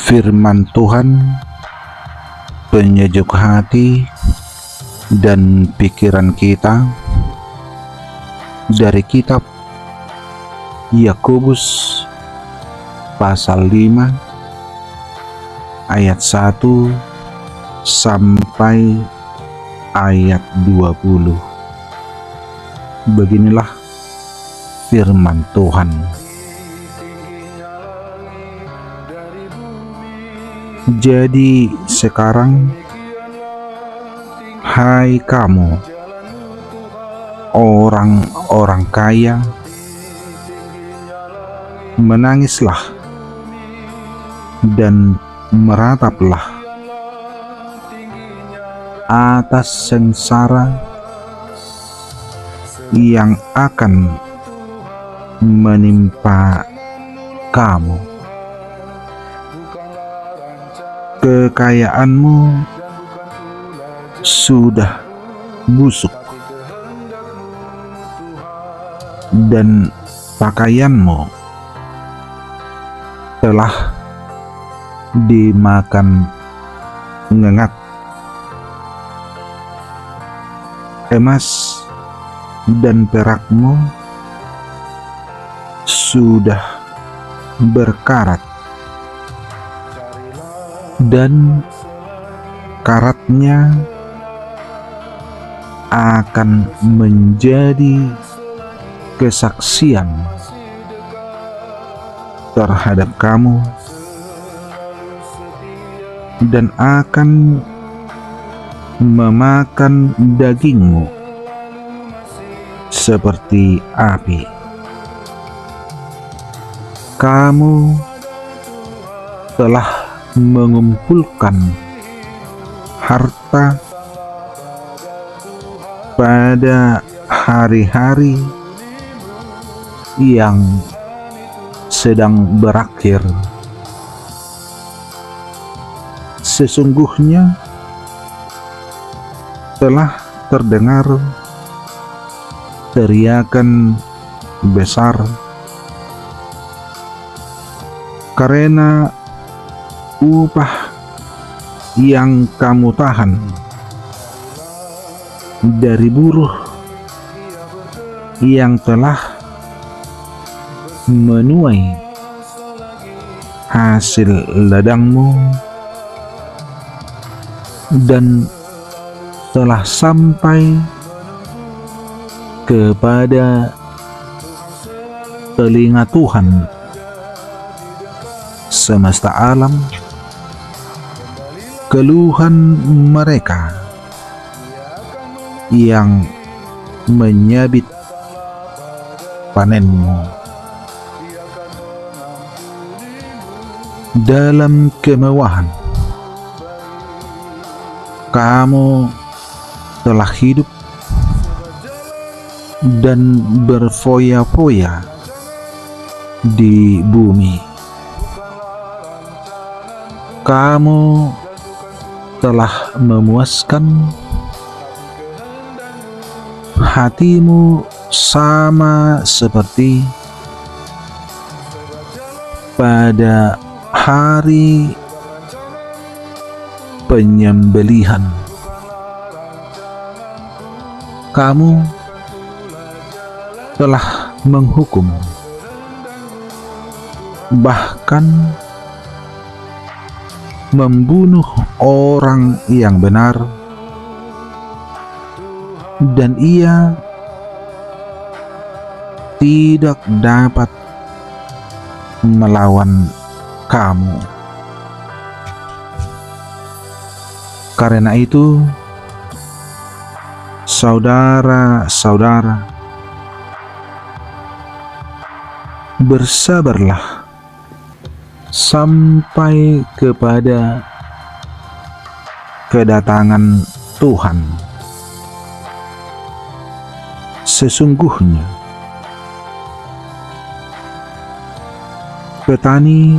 Firman Tuhan penyejuk hati dan pikiran kita dari kitab Yakobus pasal 5 ayat 1 sampai ayat 20. Beginilah firman Tuhan. Jadi sekarang, hai kamu, orang-orang kaya, menangislah dan merataplah atas sengsara yang akan menimpa kamu. Kekayaanmu sudah busuk dan pakaianmu telah dimakan ngengat. Emas dan perakmu sudah berkarat, dan karatnya akan menjadi kesaksian terhadap kamu dan akan memakan dagingmu seperti api. Kamu telah mengumpulkan harta pada hari-hari yang sedang berakhir. Sesungguhnya telah terdengar teriakan besar karena upah yang kamu tahan dari buruh yang telah menuai hasil ladangmu dan telah sampai kepada telinga Tuhan semesta alam, keluhan mereka yang menyabit panenmu. Dalam kemewahan kamu telah hidup dan berfoya-foya di bumi. Kamu telah memuaskan hatimu sama seperti pada hari penyembelihan. Kamu telah menghukum, bahkan membunuh orang yang benar, dan ia tidak dapat melawan kamu. Karena itu, saudara-saudara, bersabarlah sampai kepada kedatangan Tuhan. Sesungguhnya petani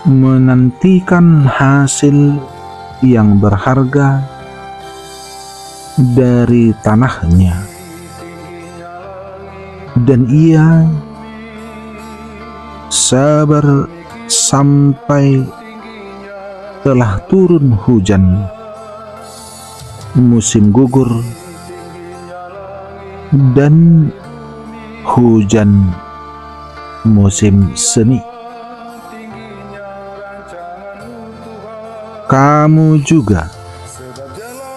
menantikan hasil yang berharga dari tanahnya, dan ia sabar sampai telah turun hujan musim gugur dan hujan musim semi. Kamu juga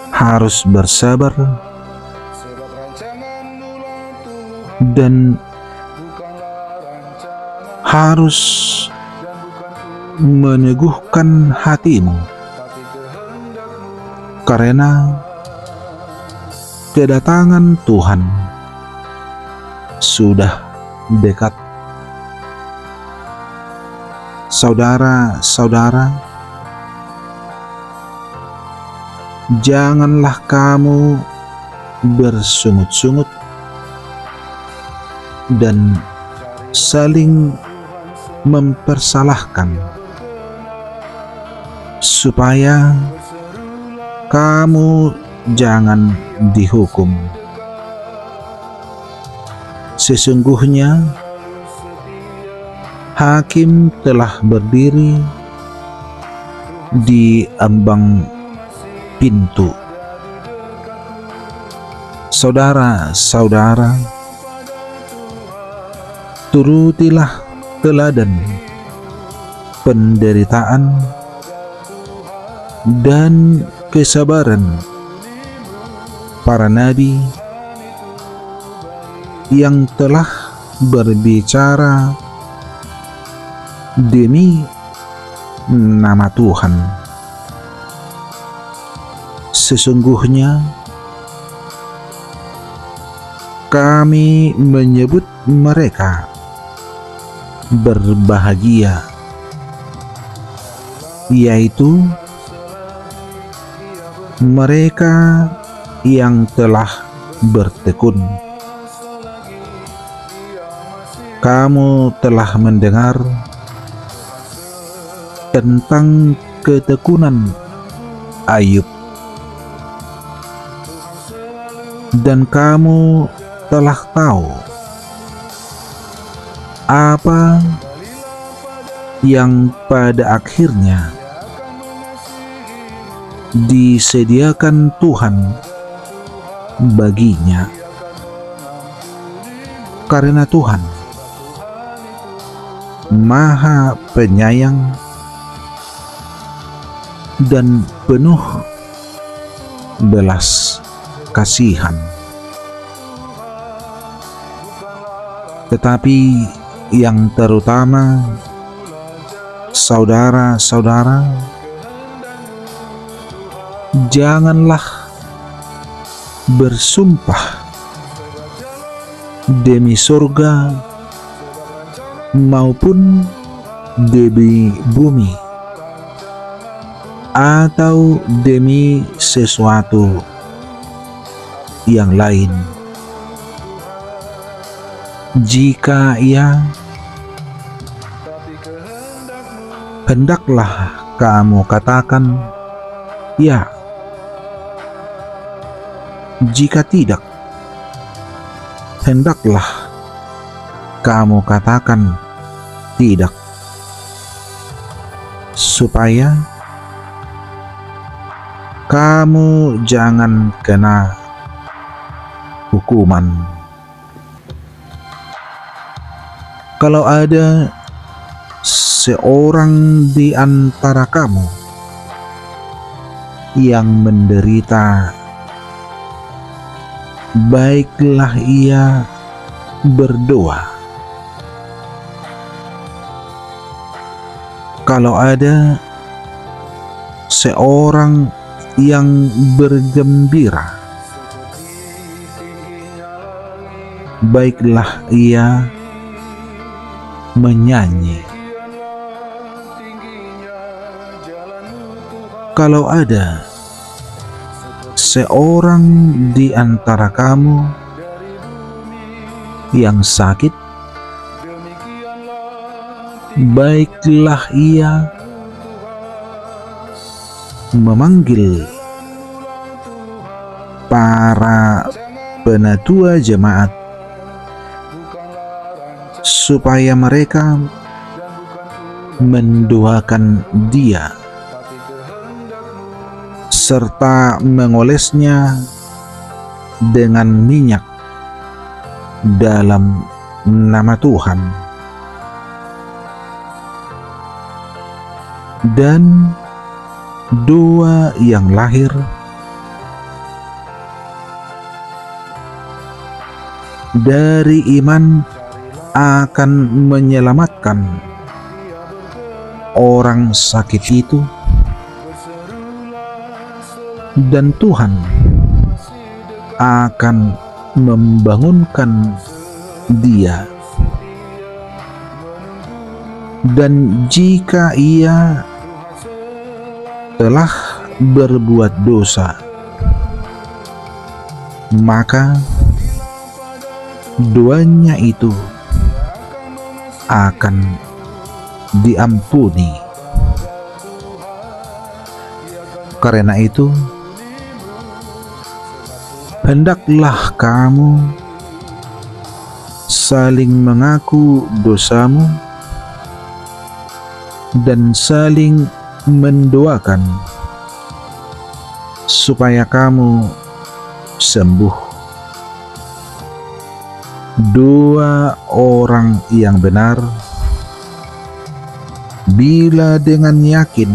harus bersabar dan harus meneguhkan hatimu, karena kedatangan Tuhan sudah dekat. Saudara-saudara, janganlah kamu bersungut-sungut dan saling mempersalahkan, supaya kamu jangan dihukum. Sesungguhnya hakim telah berdiri di ambang pintu. Saudara-saudara, turutilah teladan penderitaan dan kesabaran para nabi yang telah berbicara demi nama Tuhan. Sesungguhnya kami menyebut mereka berbahagia, yaitu mereka yang telah bertekun. Kamu telah mendengar tentang ketekunan Ayub, dan kamu telah tahu apa yang pada akhirnya disediakan Tuhan baginya, karena Tuhan Maha Penyayang dan penuh belas kasihan. Tetapi yang terutama, saudara-saudara, janganlah bersumpah demi surga maupun demi bumi atau demi sesuatu yang lain. Jika ia, hendaklah kamu katakan ya. Jika tidak, hendaklah kamu katakan tidak, supaya kamu jangan kena hukuman. Kalau ada seorang di antara kamu yang menderita, baiklah ia berdoa. Kalau ada seorang yang bergembira, baiklah ia menyanyi. Kalau ada seorang di antara kamu yang sakit, baiklah ia memanggil para penatua jemaat supaya mereka mendoakan dia serta mengolesnya dengan minyak dalam nama Tuhan, dan doa yang lahir dari iman akan menyelamatkan orang sakit itu, dan Tuhan akan membangunkan dia. Dan jika ia telah berbuat dosa, maka doanya itu akan diampuni. Karena itu, hendaklah kamu saling mengaku dosamu dan saling mendoakan supaya kamu sembuh. Doa orang yang benar, bila dengan yakin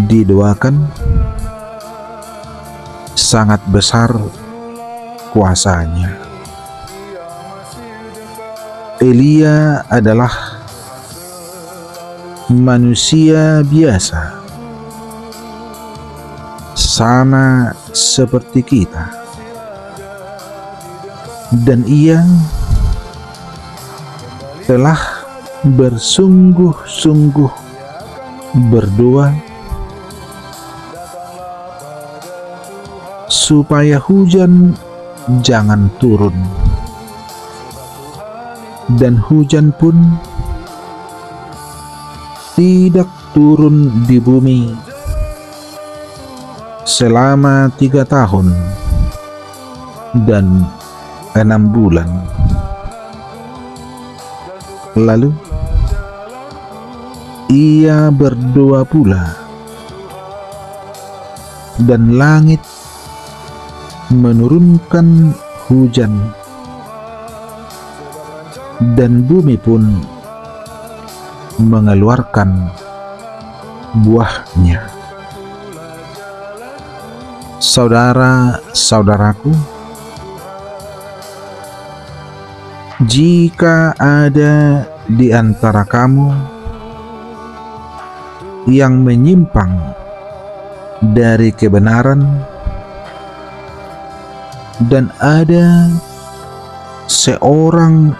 didoakan, sangat besar kuasanya. Elia adalah manusia biasa, sama seperti kita, dan ia telah bersungguh-sungguh berdoa supaya hujan jangan turun, dan hujan pun tidak turun di bumi selama 3 tahun dan 6 bulan. Lalu ia berdoa pula, dan langit menurunkan hujan, dan bumi pun mengeluarkan buahnya. Saudara-saudaraku, jika ada di antara kamu yang menyimpang dari kebenaran, dan ada seorang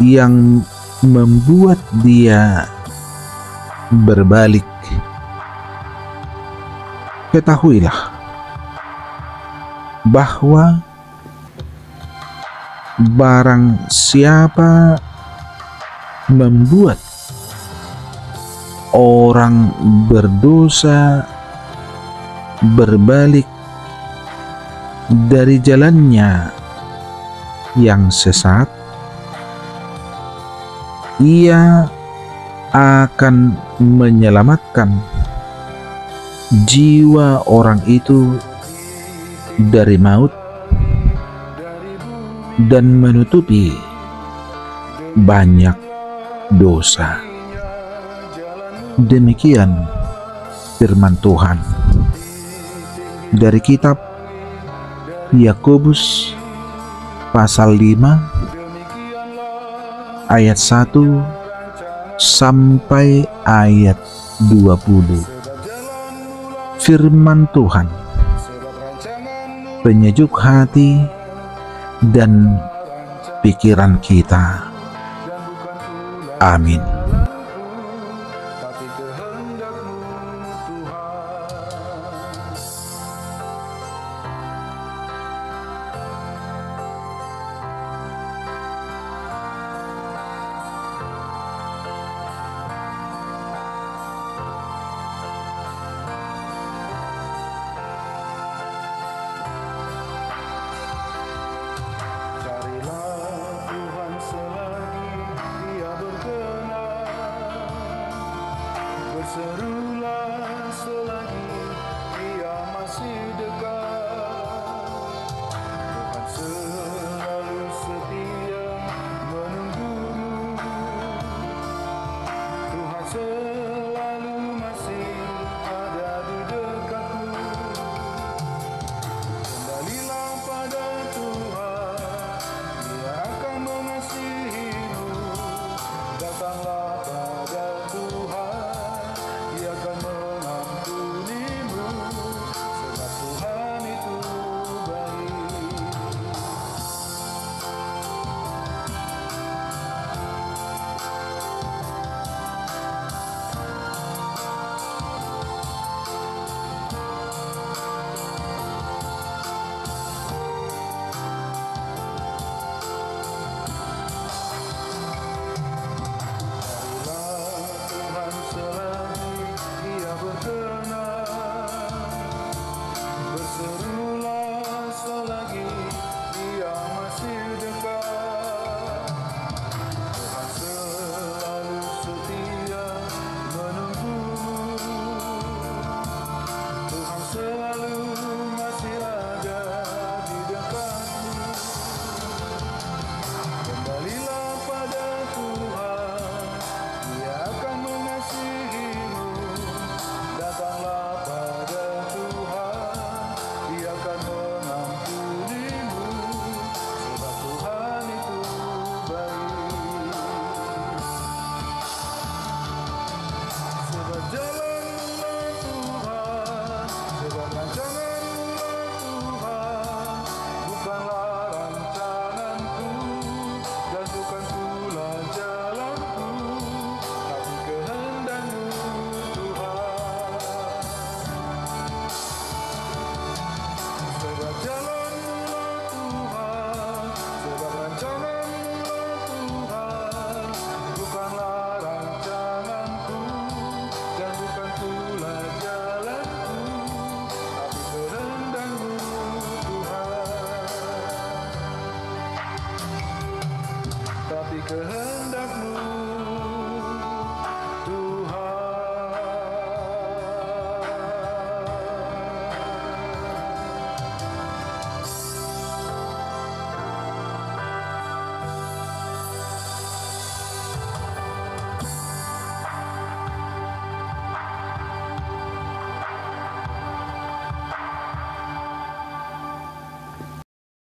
yang membuat dia berbalik, ketahuilah bahwa barang siapa membuat orang berdosa berbalik dari jalannya yang sesat, ia akan menyelamatkan jiwa orang itu dari maut dan menutupi banyak dosa. Demikian firman Tuhan dari kitab Yakobus pasal 5 ayat 1 sampai ayat 20. Firman Tuhan penyejuk hati dan pikiran kita. Amin. kehendak-Mu.